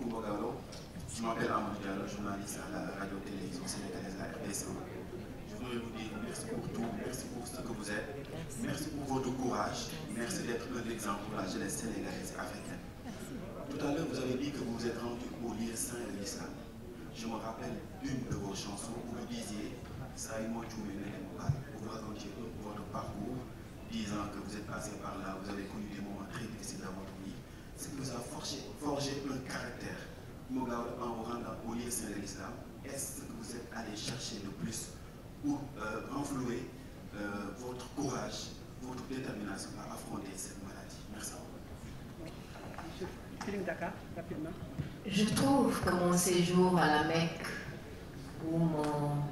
beaucoup, Mogalo. Je m'appelle Amadou Diallo, journaliste à la radio-télévision sénégalaise, la RDC. Je voudrais vous dire merci pour tout, merci pour ce que vous êtes, merci pour votre courage, merci d'être un exemple pour la jeunesse sénégalaise et africaine. Tout à l'heure, vous avez dit que vous vous êtes rendu au lieu saint de l'islam. Je me rappelle d'une de vos chansons où vous disiez ça et moi, vous racontiez votre parcours, disant que vous êtes passé par là, vous avez connu des moments très difficiles dans votre vie. Ce qui vous a forgé un caractère. Mogao, en vous rendant au lieu saint de l'islam, est-ce que vous êtes allé chercher le plus pour renflouer votre courage, votre détermination à affronter cette maladie? Merci. Je trouve que mon séjour à la Mecque, en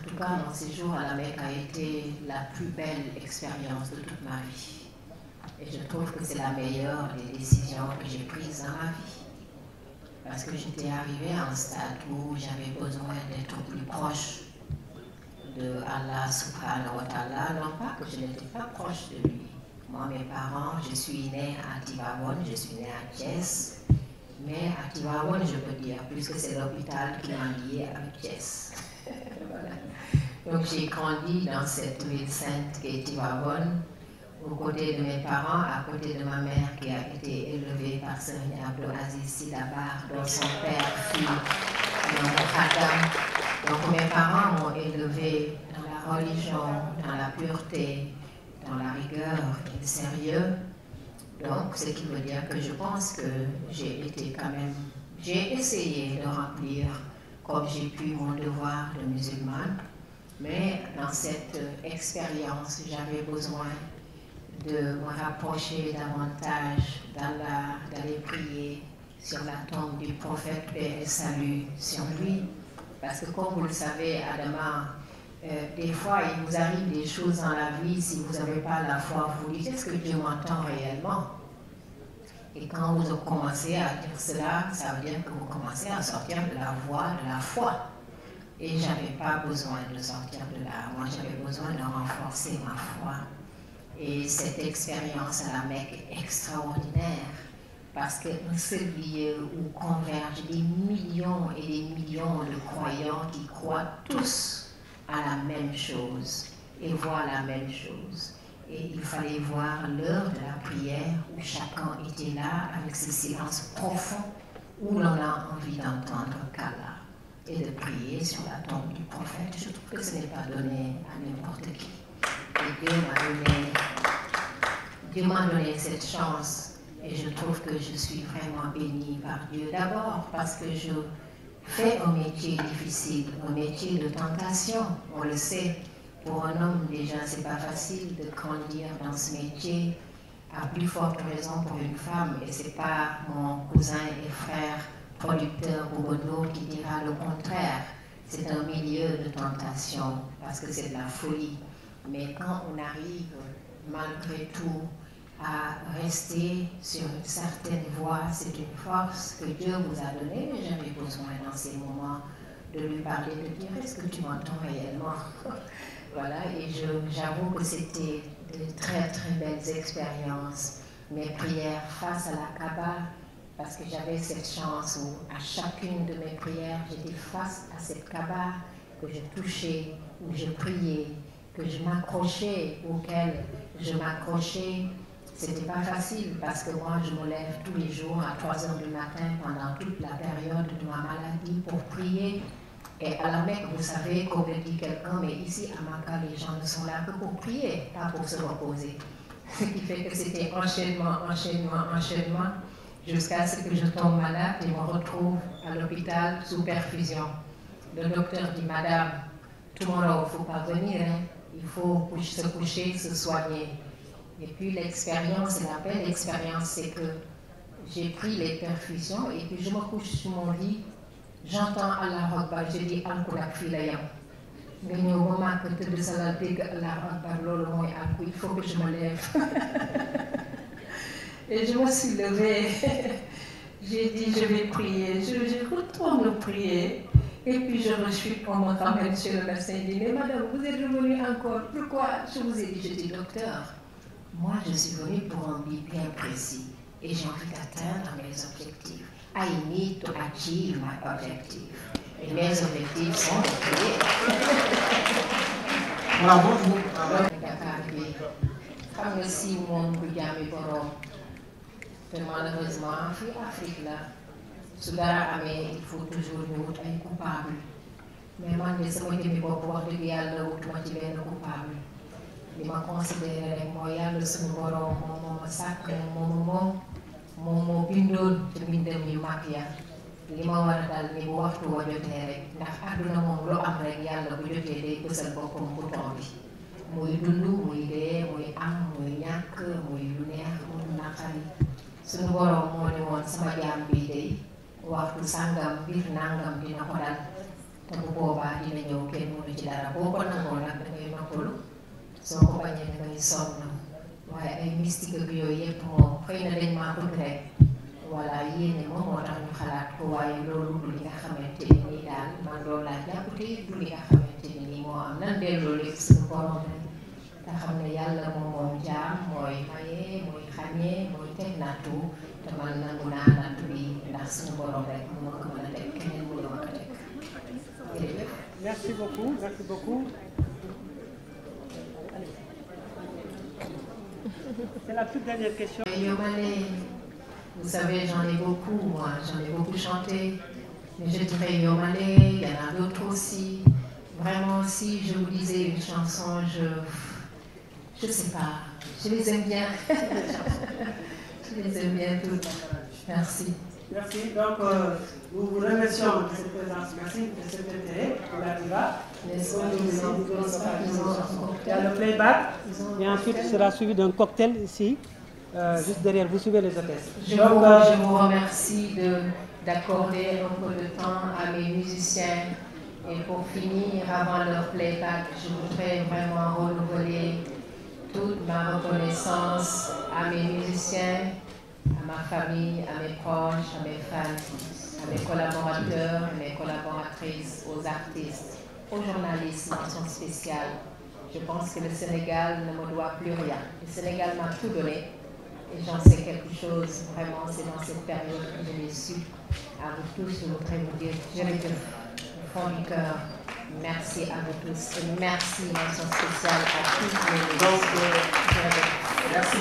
tout cas mon séjour à la Mecque a été la plus belle expérience de toute ma vie. Et je trouve que c'est la meilleure des décisions que j'ai prises dans ma vie. Parce que j'étais arrivée à un stade où j'avais besoin d'être plus proche de Allah subhanahu wa ta'ala, non pas que je n'étais pas proche de lui. Moi, mes parents, je suis née à Tivaouane, je suis née à Thiès, mais à Tivaouane, je peux dire, puisque c'est l'hôpital qui m'a liée avec Thiès. Voilà. Donc j'ai grandi dans cette ville sainte qui est Tivaouane, aux côtés de mes parents, à côté de ma mère qui a été élevée par Serigne Abdou Aziz Sy Dabakh, dont son père fut Khaddam. Donc mes parents m'ont élevée dans la religion, dans la pureté, dans la rigueur et le sérieux. Donc ce qui veut dire que je pense que j'ai été quand même, j'ai essayé de remplir comme j'ai pu mon devoir de musulmane, mais dans cette expérience, j'avais besoin de me rapprocher davantage d'Allah, d'aller prier sur la tombe du prophète, paix et salut sur lui. Parce que comme vous le savez, Adama, des fois il vous arrive des choses dans la vie, si vous n'avez pas la foi, vous dites, est-ce que Dieu m'entend réellement? Et quand vous commencez à dire cela, ça veut dire que vous commencez à sortir de la voie de la foi. Et je n'avais pas besoin de sortir de là. Moi, j'avais besoin de renforcer ma foi. Et cette expérience à la Mecque est extraordinaire. Parce qu'un seul lieu où convergent des millions et des millions de croyants qui croient tous à la même chose et voient la même chose. Et il fallait voir l'heure de la prière où chacun était là avec ce silence profond où l'on a envie d'entendre qu'Allah et de prier sur la tombe du prophète. Je trouve que ce n'est pas donné à n'importe qui. Et Dieu m'a donné cette chance et je trouve que je suis vraiment bénie par Dieu. D'abord parce que je fais un métier difficile, un métier de tentation, on le sait. Pour un homme, déjà, c'est pas facile de grandir dans ce métier, à plus forte raison pour une femme. Et c'est pas mon cousin et frère producteur ou Bono qui dira le contraire. C'est un milieu de tentation, parce que c'est de la folie. Mais quand on arrive, malgré tout, à rester sur une certaine voie, c'est une force que Dieu vous a donnée. Mais j'avais besoin dans ces moments de lui parler, de dire, est-ce que tu m'entends réellement? Voilà, et j'avoue que c'était de très très belles expériences. Mes prières face à la Kaaba, parce que j'avais cette chance où à chacune de mes prières, j'étais face à cette Kaaba que je touchais, où je priais, que je m'accrochais, auquel je m'accrochais. C'était pas facile parce que moi je me lève tous les jours à 3 h du matin pendant toute la période de ma maladie pour prier. Et à la Mecque, vous savez, comme le dit quelqu'un, mais ici à Maka, les gens ne sont là que pour prier, pas pour se reposer. Ce qui fait que c'était enchaînement, jusqu'à ce que je tombe malade et me retrouve à l'hôpital sous perfusion. Le docteur dit, madame, tomorrow, il ne faut pas venir, hein. Il faut se coucher, se soigner. Et puis l'expérience, la belle expérience, c'est que j'ai pris les perfusions et puis je me couche sur mon lit. J'entends Allah Akbar, je dis Al-Quran Filayam. Mais au moment que tu te salades, Allah Akbar, il faut que je me lève. Et je me suis levée. J'ai dit, je vais prier. Je retourne prier. Et puis je me suis on me ramène chez le médecin et dit, mais madame, vous êtes revenue encore. Pourquoi? Je vous ai dit, je dis, docteur, moi je suis venue pour un but bien précis. Et j'ai envie d'atteindre mes objectifs. I need to achieve my objective. Et mes objectifs sont clés. Bravo. Dakar bi xam nga si moom du jaami borom te malheureusement fii Afrique la su dara amee il faut toujours ñu wut ay coupable mais man de sama jëmmi bopp wax dëgg yàlla wutuma ci benn coupable li ma considéré rek mooy yàlla suñu borom moom moo ma sàkk moom moo bindoon te mbindam yu mag ya li ma war a dal ni bu waxtu wa jotee rek ndax àdduna moom lu am rek yàlla bu jotee day bësal boppam bouton bi muy dund muy dee muy am muy ñàkk muy lu neex muy lu naqari suñu borom moo ne woon sama jaam bii day waxtu sàngam mbir nangam dina ko dal te bu boobaa dina ñëw kenn mënu ci dara boo ko nangoo nag dangay noppalu soo ko bañee dangay sonn waaye ay mystique ak yooyu yëpp moom xëy na dañ maa bëgg rek voilà yéene moom moo tax ñu xalaat ko waaye loolu du li nga xamante ni nii daal man loolu laa jàpp te du li nga xamante ni nii moo am nan delloo lépp suñu borom rek te xam ne yàlla moom jaam mooy maye mooy xàññee mooy teg nattu te man nangu naa nattu bi ndax suñu borom rek mu ma ko mën a teg keneen mu la ma ko teg jërëjëf. Merci beaucoup, merci beaucoup. C'est la toute dernière question. Yomale, vous savez, j'en ai beaucoup, moi, j'en ai beaucoup chanté. Mais je dirais Yomale, il y en a d'autres aussi. Vraiment, si je vous disais une chanson, je sais pas, je les aime bien. Je les aime bien toutes. Merci. Merci. Donc, nous vous remercions de cette présence. Merci de cet intérêt pour la diva. Il y a le playback et ensuite il sera suivi d'un cocktail ici, juste derrière. Vous suivez les hôtesses. Je vous remercie d'accorder un peu de temps à mes musiciens. Et pour finir, avant leur playback, je voudrais vraiment renouveler toute ma reconnaissance à mes musiciens, à ma famille, à mes proches, à mes fans, à mes collaborateurs, à mes collaboratrices, aux artistes, aux journalistes, mention spéciale. Je pense que le Sénégal ne me doit plus rien. Le Sénégal m'a tout donné et j'en sais quelque chose. Vraiment, c'est dans cette période que je l'ai su. À vous tous, je voudrais vous dire, je le dis au fond du cœur, merci à vous tous et merci, mention spéciale à tous les. Merci.